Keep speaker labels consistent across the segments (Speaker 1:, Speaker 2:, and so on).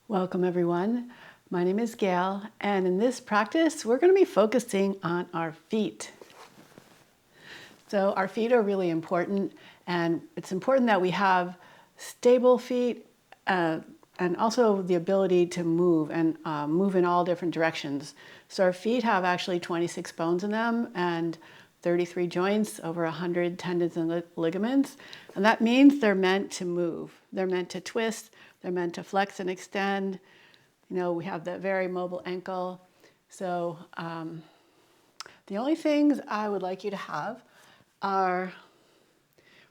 Speaker 1: Welcome everyone. My name is Gayle, and in this practice we're going to be focusing on our feet. So our feet are really important, and it's important that we have stable feet and also the ability to move and move in all different directions. So our feet have actually 26 bones in them and 33 joints, over 100 tendons and ligaments, and that means they're meant to move. They're meant to twist. They're meant to flex and extend. You know, we have the very mobile ankle. So the only things I would like you to have are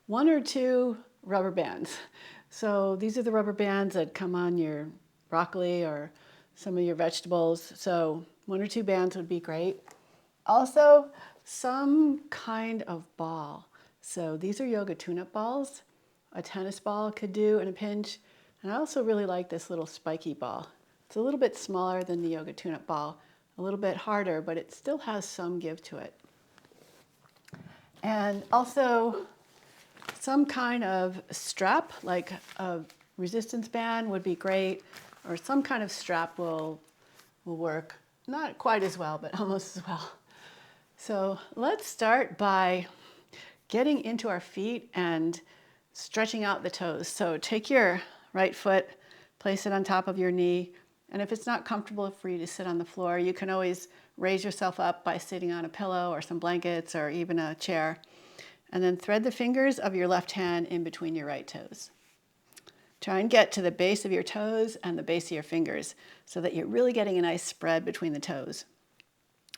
Speaker 1: 1 or 2 rubber bands. So these are the rubber bands that come on your broccoli or some of your vegetables. So 1 or 2 bands would be great. Also, some kind of ball. So these are yoga tune-up balls. A tennis ball could do in a pinch. And I also really like this little spiky ball. It's a little bit smaller than the yoga tune-up ball, a little bit harder, but it still has some give to it. And also some kind of strap, like a resistance band would be great, or some kind of strap will work. Not quite as well, but almost as well. So let's start by getting into our feet and stretching out the toes. So take your right foot, place it on top of your knee, and if it's not comfortable for you to sit on the floor, you can always raise yourself up by sitting on a pillow or some blankets or even a chair, and then thread the fingers of your left hand in between your right toes. Try and get to the base of your toes and the base of your fingers so that you're really getting a nice spread between the toes.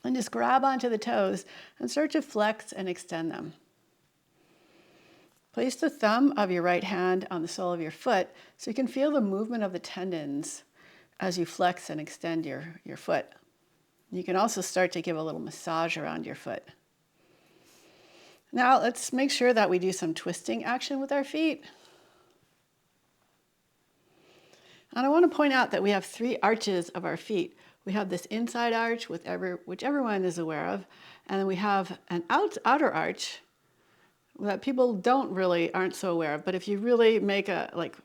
Speaker 1: And just grab onto the toes and start to flex and extend them. Place the thumb of your right hand on the sole of your foot so you can feel the movement of the tendons as you flex and extend your foot. You can also start to give a little massage around your foot. Now let's make sure that we do some twisting action with our feet. And I want to point out that we have 3 arches of our feet. We have this inside arch, which everyone is aware of, and then we have an outer arch that people aren't so aware of. But if you really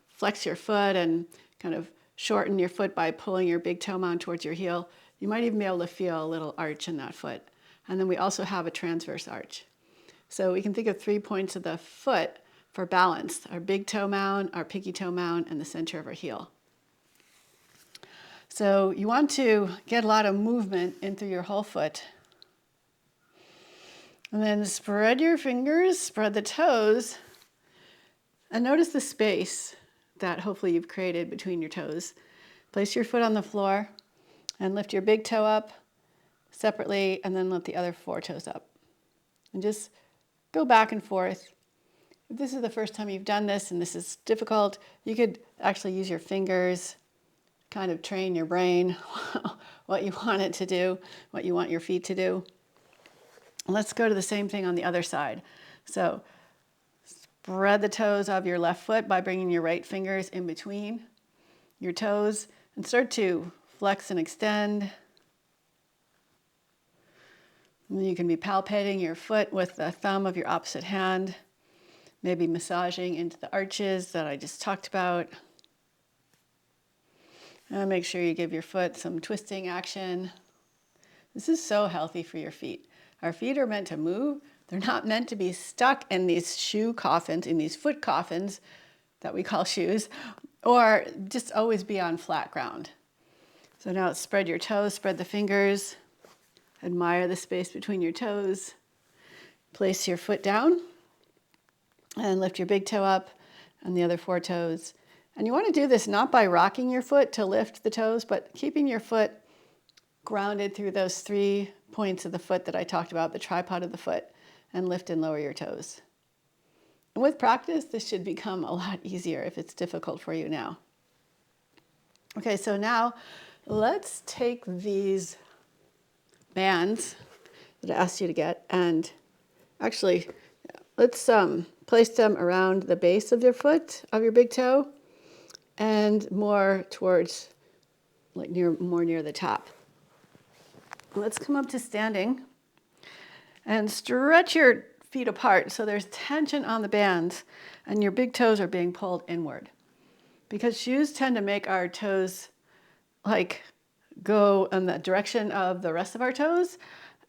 Speaker 1: flex your foot and kind of shorten your foot by pulling your big toe mound towards your heel, you might even be able to feel a little arch in that foot. And then we also have a transverse arch. So we can think of 3 points of the foot for balance: our big toe mound, our pinky toe mound, and the center of our heel. So you want to get a lot of movement in through your whole foot. And then spread your fingers, spread the toes, and notice the space that hopefully you've created between your toes. Place your foot on the floor and lift your big toe up separately, and then lift the other 4 toes up. And just go back and forth. If this is the first time you've done this and this is difficult, you could actually use your fingers, kind of train your brain what you want it to do, what you want your feet to do. Let's go to the same thing on the other side. So spread the toes of your left foot by bringing your right fingers in between your toes and start to flex and extend. And you can be palpating your foot with the thumb of your opposite hand, maybe massaging into the arches that I just talked about. And make sure you give your foot some twisting action. This is so healthy for your feet. Our feet are meant to move. They're not meant to be stuck in these shoe coffins, in these foot coffins that we call shoes, or just always be on flat ground. So now spread your toes, spread the fingers, admire the space between your toes. Place your foot down and lift your big toe up and the other 4 toes. And you want to do this not by rocking your foot to lift the toes, but keeping your foot grounded through those 3 points of the foot that I talked about, the tripod of the foot, and lift and lower your toes. And with practice, this should become a lot easier if it's difficult for you now. Okay, so now let's take these bands that I asked you to get, and actually let's place them around the base of your foot, of your big toe, and more towards, more near the top. Let's come up to standing and stretch your feet apart so there's tension on the bands and your big toes are being pulled inward. Because shoes tend to make our toes like go in the direction of the rest of our toes,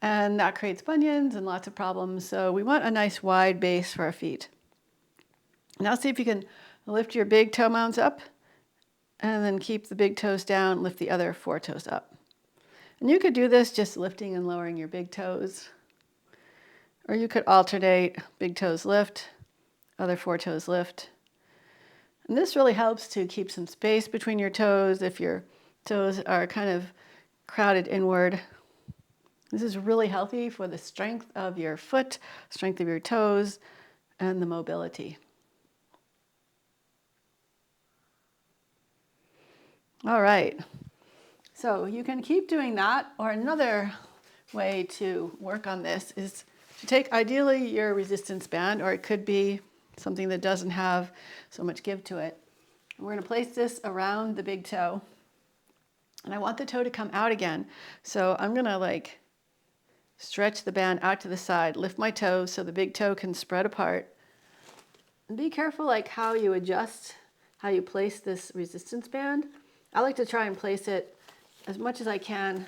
Speaker 1: and that creates bunions and lots of problems. So we want a nice wide base for our feet. Now see if you can lift your big toe mounds up and then keep the big toes down, lift the other 4 toes up. And you could do this just lifting and lowering your big toes, or you could alternate big toes lift, other 4 toes lift. And this really helps to keep some space between your toes if your toes are kind of crowded inward. This is really healthy for the strength of your foot, strength of your toes, and the mobility. All right, so you can keep doing that, or another way to work on this is to take ideally your resistance band, or it could be something that doesn't have so much give to it. We're going to place this around the big toe, and I want the toe to come out again. So I'm going to like stretch the band out to the side, lift my toes so the big toe can spread apart. And be careful like how you adjust, how you place this resistance band. I like to try and place it as much as I can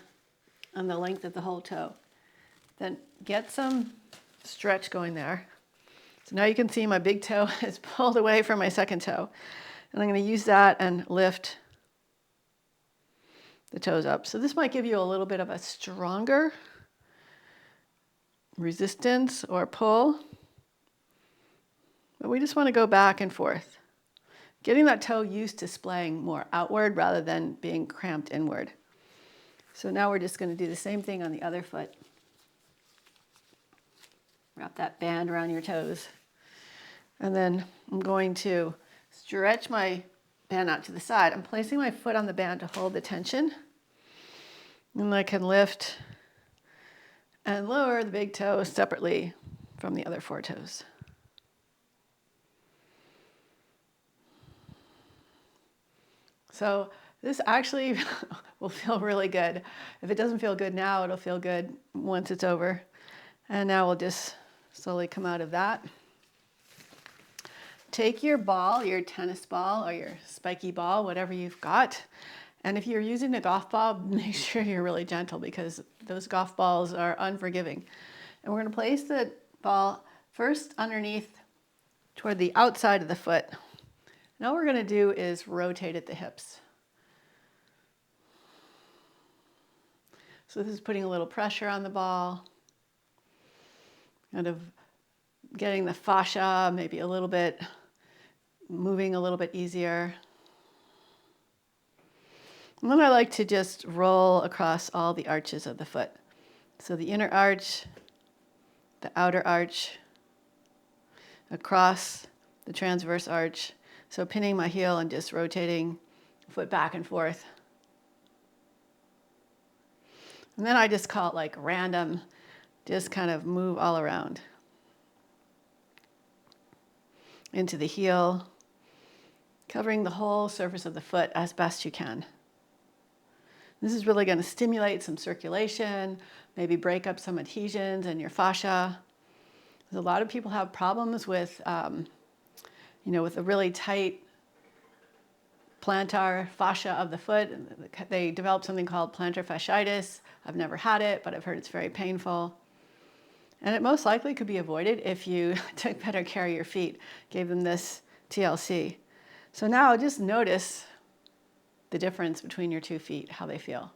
Speaker 1: on the length of the whole toe. Then get some stretch going there. So now you can see my big toe is pulled away from my second toe. And I'm going to use that and lift the toes up. So this might give you a little bit of a stronger resistance or pull. But we just want to go back and forth, getting that toe used to splaying more outward rather than being cramped inward. So now we're just going to do the same thing on the other foot. Wrap that band around your toes. And then I'm going to stretch my band out to the side. I'm placing my foot on the band to hold the tension. And I can lift and lower the big toe separately from the other 4 toes. So this actually will feel really good. If it doesn't feel good now, it'll feel good once it's over. And now we'll just slowly come out of that. Take your ball, your tennis ball or your spiky ball, whatever you've got. And if you're using a golf ball, make sure you're really gentle because those golf balls are unforgiving. And we're going to place the ball first underneath toward the outside of the foot. And all we're going to do is rotate at the hips. So this is putting a little pressure on the ball, kind of getting the fascia maybe a little bit, moving a little bit easier. And then I like to just roll across all the arches of the foot. So the inner arch, the outer arch, across the transverse arch. So pinning my heel and just rotating foot back and forth. And then I just call it like random, just kind of move all around. Into the heel, covering the whole surface of the foot as best you can. This is really going to stimulate some circulation, maybe break up some adhesions in your fascia. A lot of people have problems with, with a really tight plantar fascia of the foot. They develop something called plantar fasciitis. I've never had it, but I've heard it's very painful. And it most likely could be avoided if you took better care of your feet, gave them this TLC. So now just notice the difference between your 2 feet, how they feel.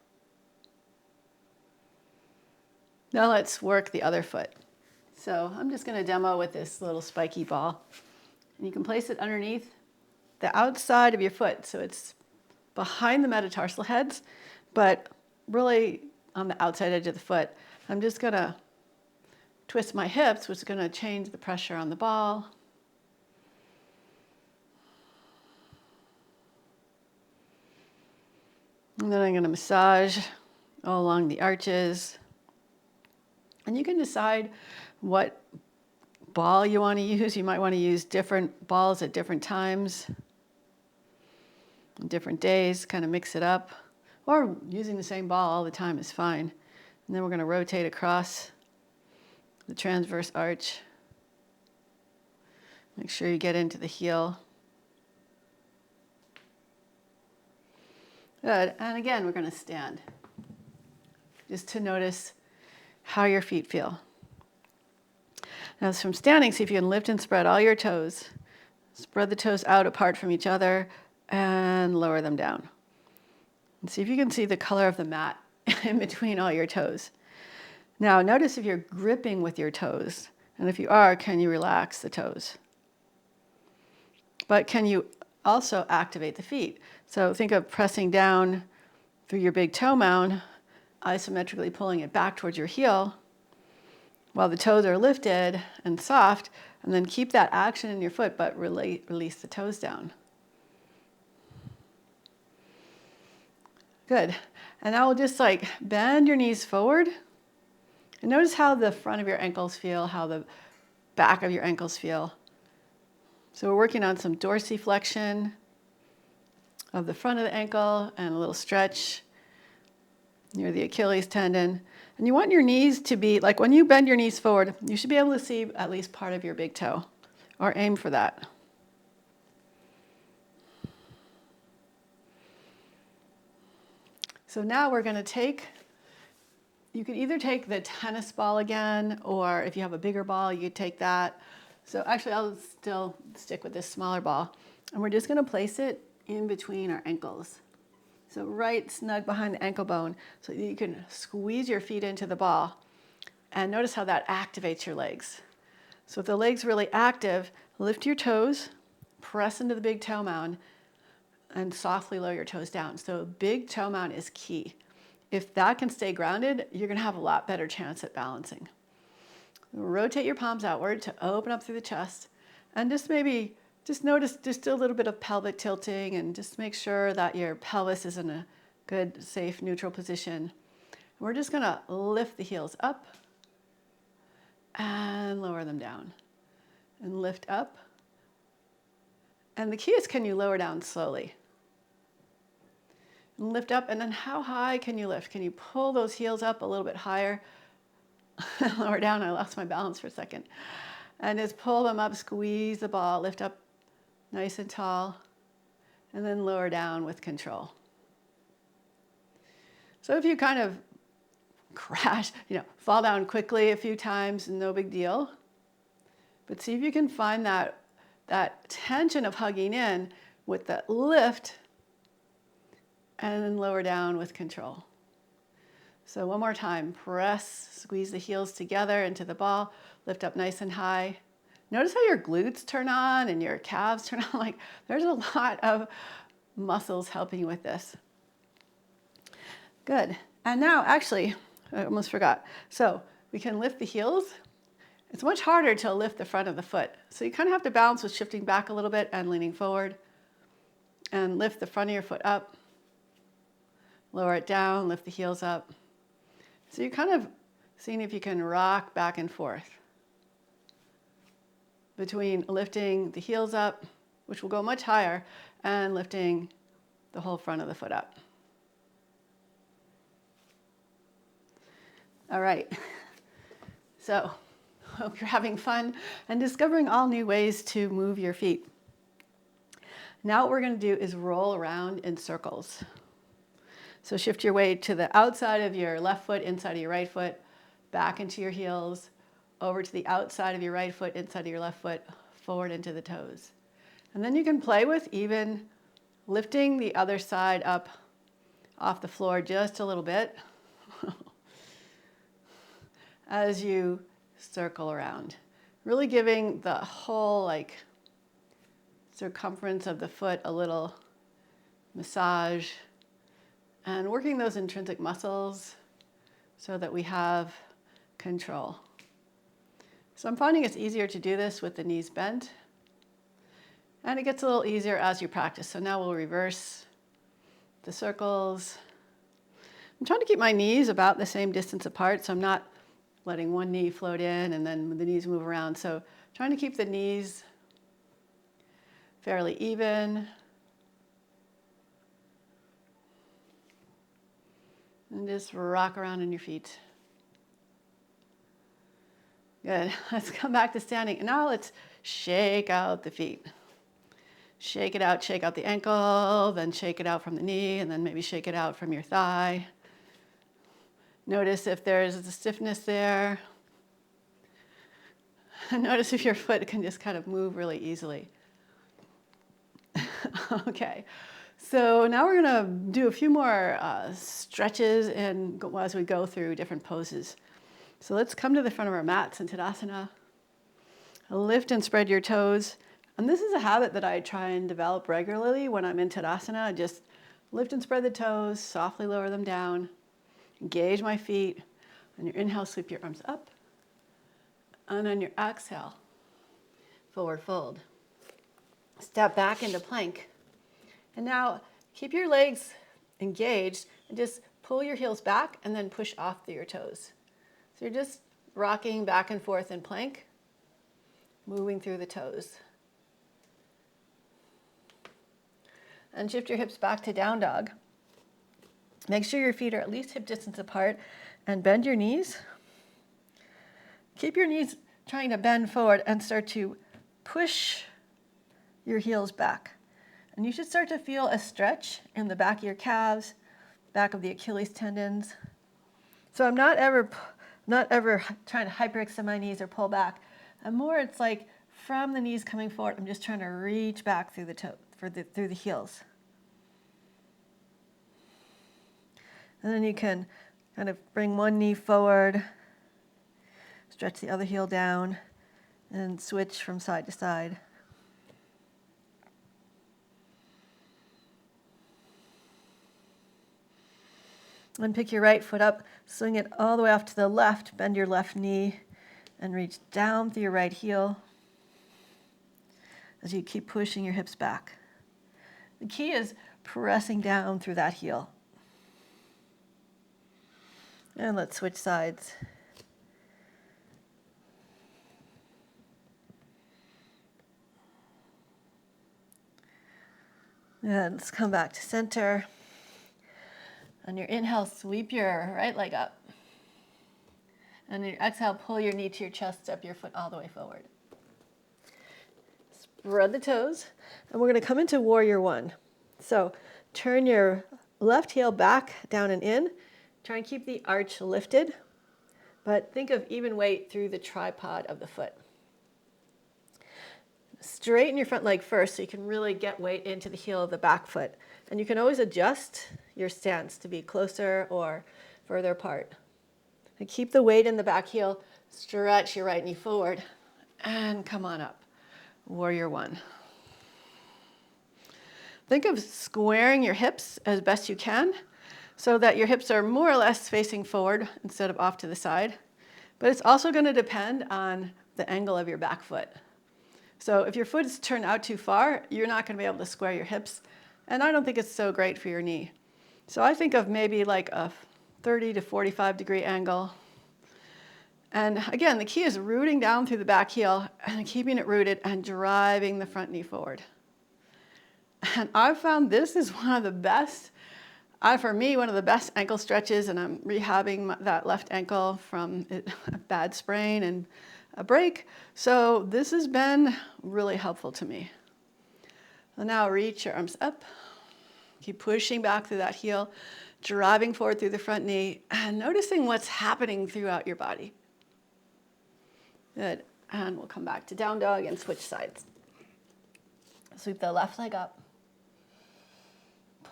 Speaker 1: Now let's work the other foot. So I'm just going to demo with this little spiky ball. And you can place it underneath the outside of your foot. So it's behind the metatarsal heads, but really on the outside edge of the foot. I'm just going to twist my hips, which is going to change the pressure on the ball. And then I'm going to massage all along the arches. And you can decide what ball you want to use. You might want to use different balls at different times, on different days, kind of mix it up. Or using the same ball all the time is fine. And then we're going to rotate across the transverse arch. Make sure you get into the heel. Good. And again, we're going to stand just to notice how your feet feel. Now, from standing, see if you can lift and spread all your toes. Spread the toes out apart from each other and lower them down. And see if you can see the color of the mat in between all your toes. Now, notice if you're gripping with your toes. And if you are, can you relax the toes? But can you also activate the feet? So think of pressing down through your big toe mound, isometrically pulling it back towards your heel while the toes are lifted and soft, and then keep that action in your foot, but release the toes down. Good. And now we'll just like bend your knees forward. And notice how the front of your ankles feel, how the back of your ankles feel. So we're working on some dorsiflexion of the front of the ankle and a little stretch near the Achilles tendon. And you want your knees to be, like when you bend your knees forward, you should be able to see at least part of your big toe, or aim for that. So now we're going to take, you can either take the tennis ball again, or if you have a bigger ball, you could take that. So actually, I'll still stick with this smaller ball. And we're just going to place it in between our ankles. So right snug behind the ankle bone, so you can squeeze your feet into the ball. And notice how that activates your legs. So if the leg's really active, lift your toes, press into the big toe mound, and softly lower your toes down. So big toe mound is key. If that can stay grounded, you're going to have a lot better chance at balancing. Rotate your palms outward to open up through the chest, and just notice just a little bit of pelvic tilting, and just make sure that your pelvis is in a good, safe, neutral position. We're just going to lift the heels up and lower them down, and lift up. And the key is, can you lower down slowly? And lift up, and then how high can you lift? Can you pull those heels up a little bit higher? Lower down, I lost my balance for a second. And just pull them up, squeeze the ball, lift up nice and tall, and then lower down with control. So if you kind of crash, fall down quickly a few times, no big deal. But see if you can find that tension of hugging in with that lift, and then lower down with control. So one more time, press, squeeze the heels together into the ball, lift up nice and high. Notice how your glutes turn on and your calves turn on. Like there's a lot of muscles helping you with this. Good. And now, actually, I almost forgot. So we can lift the heels. It's much harder to lift the front of the foot. So you kind of have to balance with shifting back a little bit and leaning forward. And lift the front of your foot up. Lower it down, lift the heels up. So you're kind of seeing if you can rock back and forth between lifting the heels up, which will go much higher, and lifting the whole front of the foot up. All right. So hope you're having fun and discovering all new ways to move your feet. Now what we're going to do is roll around in circles. So shift your weight to the outside of your left foot, inside of your right foot, back into your heels, over to the outside of your right foot, inside of your left foot, forward into the toes. And then you can play with even lifting the other side up off the floor just a little bit as you circle around. Really giving the whole circumference of the foot a little massage, and working those intrinsic muscles so that we have control. So I'm finding it's easier to do this with the knees bent, and it gets a little easier as you practice. So now we'll reverse the circles. I'm trying to keep my knees about the same distance apart, so I'm not letting one knee float in and then the knees move around. So trying to keep the knees fairly even. And just rock around in your feet. Good. Let's come back to standing. And now let's shake out the feet. Shake it out, shake out the ankle, then shake it out from the knee, and then maybe shake it out from your thigh. Notice if there's a stiffness there. Notice if your foot can just kind of move really easily. Okay, so now we're going to do a few more stretches as we go through different poses. So let's come to the front of our mats in Tadasana. Lift and spread your toes. And this is a habit that I try and develop regularly when I'm in Tadasana. Just lift and spread the toes, softly lower them down, engage my feet. On your inhale, sweep your arms up. And on your exhale, forward fold. Step back into plank. And now keep your legs engaged and just pull your heels back and then push off through your toes. So you're just rocking back and forth in plank, moving through the toes. And shift your hips back to down dog. Make sure your feet are at least hip distance apart and bend your knees. Keep your knees trying to bend forward and start to push your heels back. And you should start to feel a stretch in the back of your calves, back of the Achilles tendons. So I'm not ever trying to hyperextend my knees or pull back. And more it's like from the knees coming forward, I'm just trying to reach back through through the heels. And then you can kind of bring one knee forward, stretch the other heel down, and switch from side to side. And pick your right foot up, swing it all the way off to the left, bend your left knee, and reach down through your right heel as you keep pushing your hips back. The key is pressing down through that heel. And let's switch sides. And let's come back to center. On your inhale, sweep your right leg up. And on your exhale, pull your knee to your chest, step your foot all the way forward. Spread the toes, and we're going to come into warrior one. So turn your left heel back, down and in. Try and keep the arch lifted, but think of even weight through the tripod of the foot. Straighten your front leg first so you can really get weight into the heel of the back foot. And you can always adjust your stance to be closer or further apart. And keep the weight in the back heel, stretch your right knee forward, and come on up. Warrior one. Think of squaring your hips as best you can so that your hips are more or less facing forward instead of off to the side. But it's also going to depend on the angle of your back foot. So if your foot is turned out too far, you're not going to be able to square your hips. And I don't think it's so great for your knee. So I think of maybe like a 30 to 45 degree angle. And again, the key is rooting down through the back heel and keeping it rooted and driving the front knee forward. And I've found this is one of the best, for me, one of the best ankle stretches, and I'm rehabbing that left ankle from a bad sprain and a break. So this has been really helpful to me. So now reach your arms up. Keep pushing back through that heel, driving forward through the front knee, and noticing what's happening throughout your body. Good. And we'll come back to down dog and switch sides. Sweep the left leg up.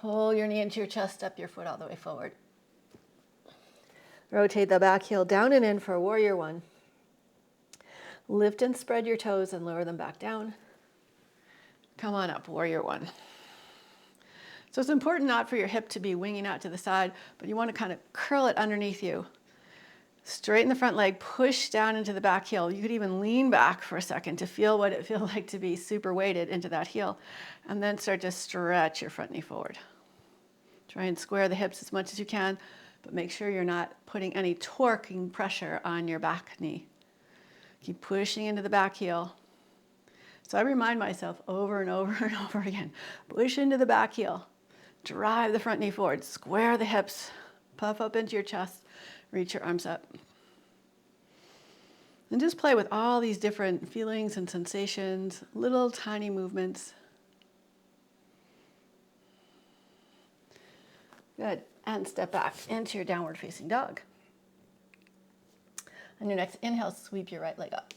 Speaker 1: Pull your knee into your chest, step your foot all the way forward. Rotate the back heel down and in for warrior one. Lift and spread your toes and lower them back down. Come on up, warrior one. So it's important not for your hip to be winging out to the side, but you want to kind of curl it underneath you. Straighten the front leg, push down into the back heel. You could even lean back for a second to feel what it feels like to be super weighted into that heel, and then start to stretch your front knee forward. Try and square the hips as much as you can, but make sure you're not putting any torquing pressure on your back knee. Keep pushing into the back heel. So I remind myself over and over and over again, push into the back heel, drive the front knee forward, square the hips, puff up into your chest, reach your arms up. And just play with all these different feelings and sensations, little tiny movements. Good. And step back into your downward facing dog. On your next inhale, sweep your right leg up.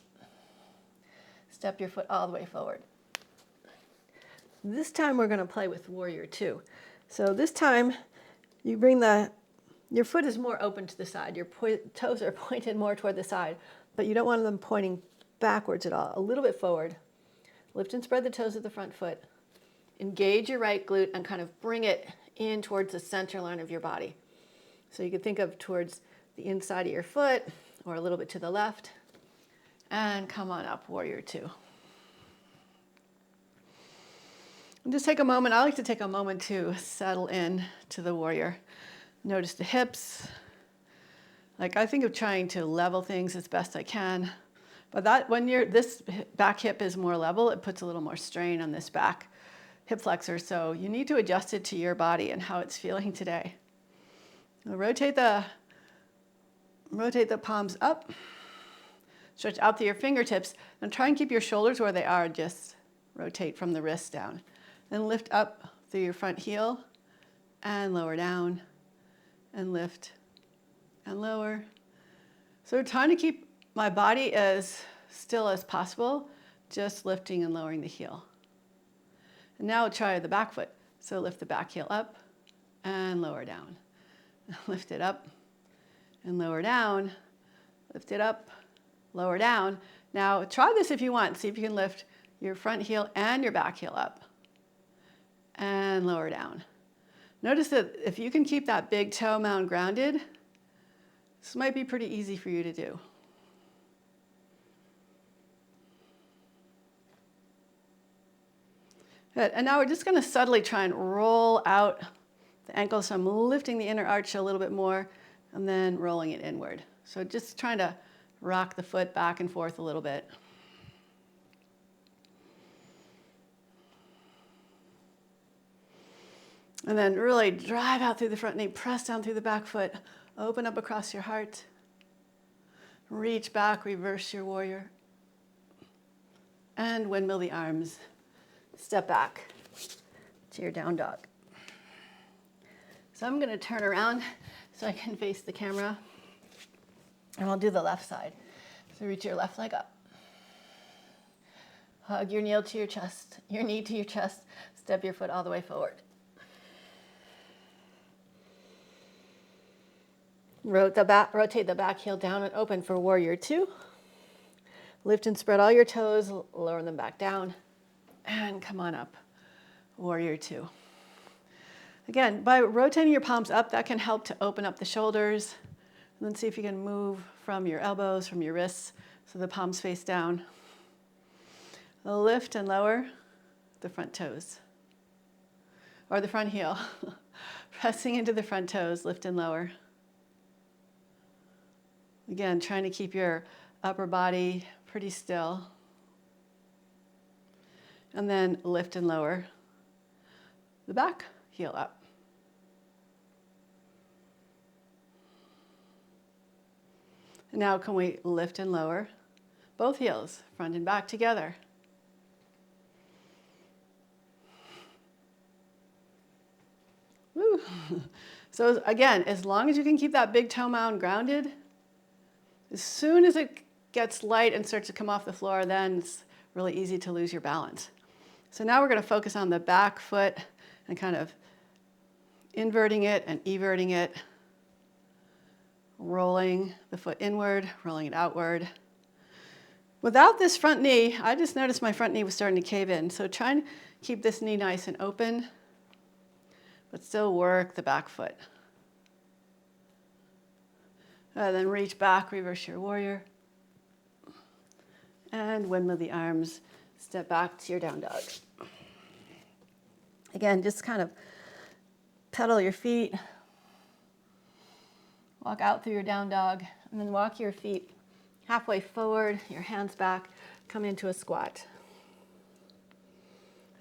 Speaker 1: Step your foot all the way forward. This time we're going to play with warrior two. So this time you bring your foot is more open to the side. Your toes are pointed more toward the side, but you don't want them pointing backwards at all. A little bit forward. Lift and spread the toes of the front foot. Engage your right glute and kind of bring it in towards the center line of your body. So you can think of towards the inside of your foot or a little bit to the left. And come on up, warrior two. And just take a moment. I like to take a moment to settle in to the warrior. Notice the hips. Like I think of trying to level things as best I can. But that when this back hip is more level, it puts a little more strain on this back hip flexor. So you need to adjust it to your body and how it's feeling today. Now rotate the palms up. Stretch out through your fingertips and try and keep your shoulders where they are. Just rotate from the wrists down. Then lift up through your front heel and lower down and lift and lower. So we're trying to keep my body as still as possible, just lifting and lowering the heel. And now try the back foot. So lift the back heel up and lower down. Lift it up and lower down. Lift it up, lower down. Now try this if you want. See if you can lift your front heel and your back heel up and lower down. Notice that if you can keep that big toe mound grounded, this might be pretty easy for you to do. Good. And now we're just going to subtly try and roll out the ankle. So I'm lifting the inner arch a little bit more and then rolling it inward. So just trying to rock the foot back and forth a little bit. And then really drive out through the front knee, press down through the back foot, open up across your heart. Reach back, reverse your warrior. And windmill the arms. Step back to your down dog. So I'm going to turn around so I can face the camera. And I'll do the left side. So reach your left leg up. Hug your knee to your chest, Step your foot all the way forward. Rotate the back heel down and open for warrior two. Lift and spread all your toes, lower them back down. And come on up, warrior two. Again, by rotating your palms up, that can help to open up the shoulders. And then see if you can move from your elbows, from your wrists, so the palms face down. Lift and lower the front toes, or the front heel. Pressing into the front toes, lift and lower. Again, trying to keep your upper body pretty still. And then lift and lower the back heel up. And now can we lift and lower both heels, front and back together. Woo. So again, as long as you can keep that big toe mound grounded, as soon as it gets light and starts to come off the floor, then it's really easy to lose your balance. So now we're going to focus on the back foot and kind of inverting it and everting it, rolling the foot inward, rolling it outward. Without this front knee, I just noticed my front knee was starting to cave in. So try and keep this knee nice and open, but still work the back foot. Then reach back, reverse your warrior. And windmill the arms. Step back to your down dog. Again, just kind of pedal your feet. Walk out through your down dog, and then walk your feet halfway forward, your hands back, come into a squat.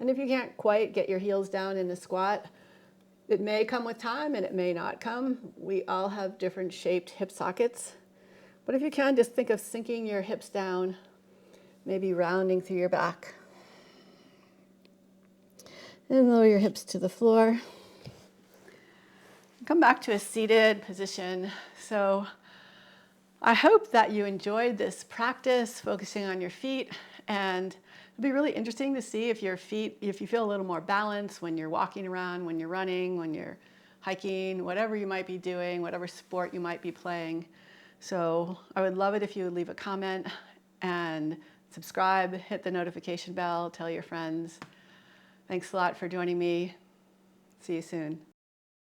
Speaker 1: And if you can't quite get your heels down in a squat, it may come with time and it may not come. We all have different shaped hip sockets. But if you can, just think of sinking your hips down, maybe rounding through your back. And lower your hips to the floor. Come back to a seated position. So I hope that you enjoyed this practice, focusing on your feet, and it'll be really interesting to see if your feet, if you feel a little more balanced when you're walking around, when you're running, when you're hiking, whatever you might be doing, whatever sport you might be playing. So I would love it if you would leave a comment and subscribe, hit the notification bell, tell your friends. Thanks a lot for joining me. See you soon.